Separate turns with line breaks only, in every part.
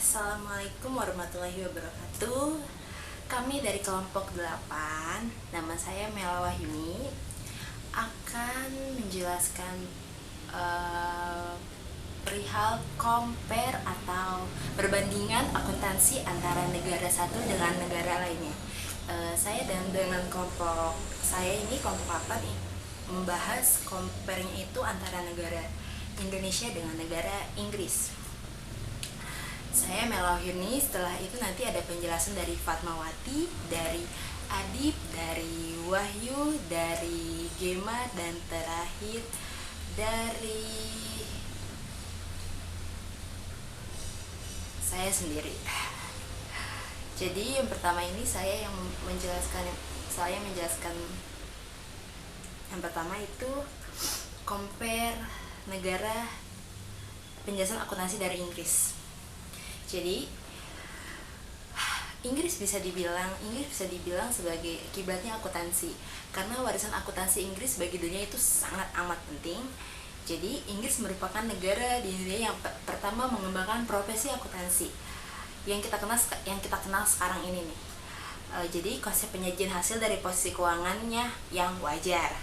Assalamualaikum warahmatullahi wabarakatuh. Kami dari kelompok 8, nama saya Mela Wahyuni, akan menjelaskan perihal compare atau perbandingan akuntansi antara negara satu dengan negara lainnya. Saya dan dengan kelompok saya ini, kelompok 8 nih, membahas comparing itu antara negara Indonesia dengan negara Inggris. Saya Mela Wahyuni. Setelah itu nanti ada penjelasan dari Fatmawati, dari Adib, dari Wahyu, dari Gema, dan terakhir dari saya sendiri. Jadi yang pertama ini saya menjelaskan yang pertama itu compare negara penjelasan akuntansi dari Inggris. Jadi Inggris bisa dibilang sebagai kiblatnya akuntansi, karena warisan akuntansi Inggris bagi dunia itu sangat amat penting. Jadi Inggris merupakan negara di dunia yang pertama mengembangkan profesi akuntansi yang kita kenal sekarang ini nih. Jadi konsep penyajian hasil dari posisi keuangannya yang wajar.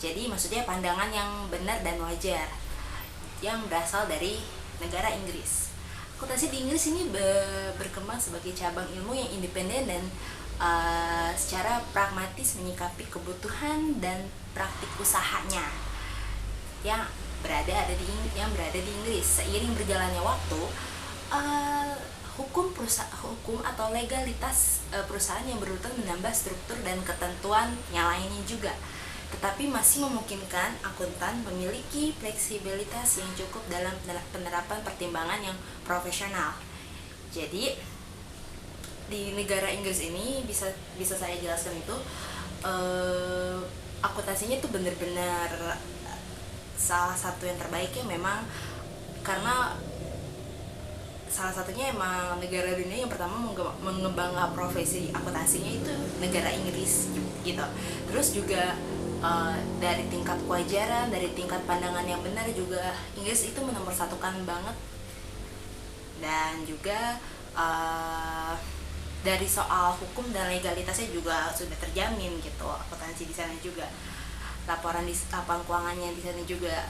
Jadi maksudnya pandangan yang benar dan wajar yang berasal dari negara Inggris. Akuntansi di Inggris ini berkembang sebagai cabang ilmu yang independen dan secara pragmatis menyikapi kebutuhan dan praktik usahanya yang berada di Inggris. Seiring berjalannya waktu, hukum atau legalitas perusahaan yang berurutan menambah struktur dan ketentuan yang lainnya juga, tetapi masih memungkinkan akuntan memiliki fleksibilitas yang cukup dalam penerapan pertimbangan yang profesional. Jadi di negara Inggris ini bisa saya jelaskan itu akuntansinya itu benar-benar salah satu yang terbaik ya, memang karena salah satunya emang negara dunia yang pertama mengembangkan profesi akuntansinya itu negara Inggris gitu. Terus juga dari tingkat kewajaran, dari tingkat pandangan yang benar juga Inggris itu menomorsatukan banget. Dan juga dari soal hukum dan legalitasnya juga sudah terjamin gitu. Akuntansi di sana juga, laporan keuangannya di sana juga.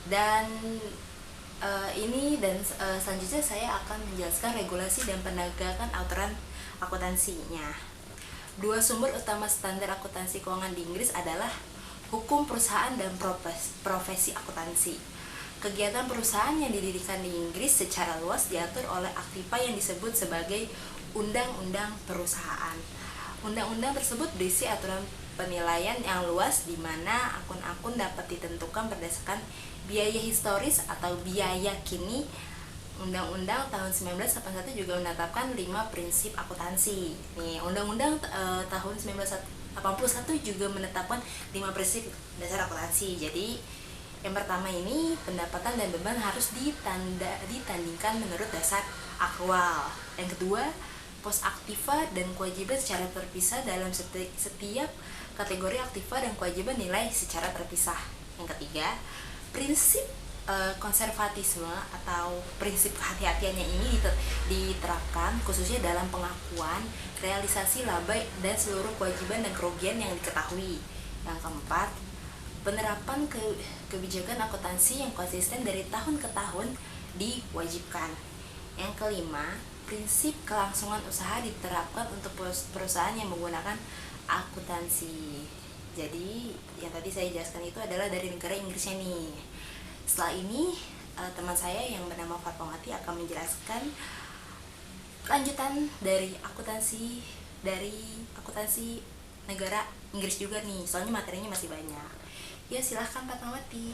Dan selanjutnya saya akan menjelaskan regulasi dan penegakan aturan akuntansinya. Dua sumber utama standar akuntansi keuangan di Inggris adalah hukum perusahaan dan profesi akuntansi. Kegiatan perusahaan yang didirikan di Inggris secara luas diatur oleh aktiva yang disebut sebagai undang-undang perusahaan. Undang-undang tersebut berisi aturan penilaian yang luas di mana akun-akun dapat ditentukan berdasarkan biaya historis atau biaya kini. Undang-Undang tahun 1981 juga menetapkan 5 prinsip akuntansi. Nih, Undang-Undang tahun 1981 juga menetapkan 5 prinsip dasar akuntansi. Jadi, yang pertama ini pendapatan dan beban harus ditandingkan menurut dasar akrual. Yang kedua, pos aktiva dan kewajiban secara terpisah dalam setiap kategori aktiva dan kewajiban nilai secara terpisah. Yang ketiga, prinsip konservatisme atau prinsip kehati-hatian yang ini diterapkan khususnya dalam pengakuan, realisasi laba dan seluruh kewajiban dan kerugian yang diketahui. Yang keempat, penerapan kebijakan akuntansi yang konsisten dari tahun ke tahun diwajibkan. Yang kelima, prinsip kelangsungan usaha diterapkan untuk perusahaan yang menggunakan akuntansi. Jadi yang tadi saya jelaskan itu adalah dari negara Inggrisnya nih. Setelah ini teman saya yang bernama Fatmawati akan menjelaskan lanjutan dari akuntansi negara Inggris juga nih, soalnya materinya masih banyak. Ya silahkan Fatmawati.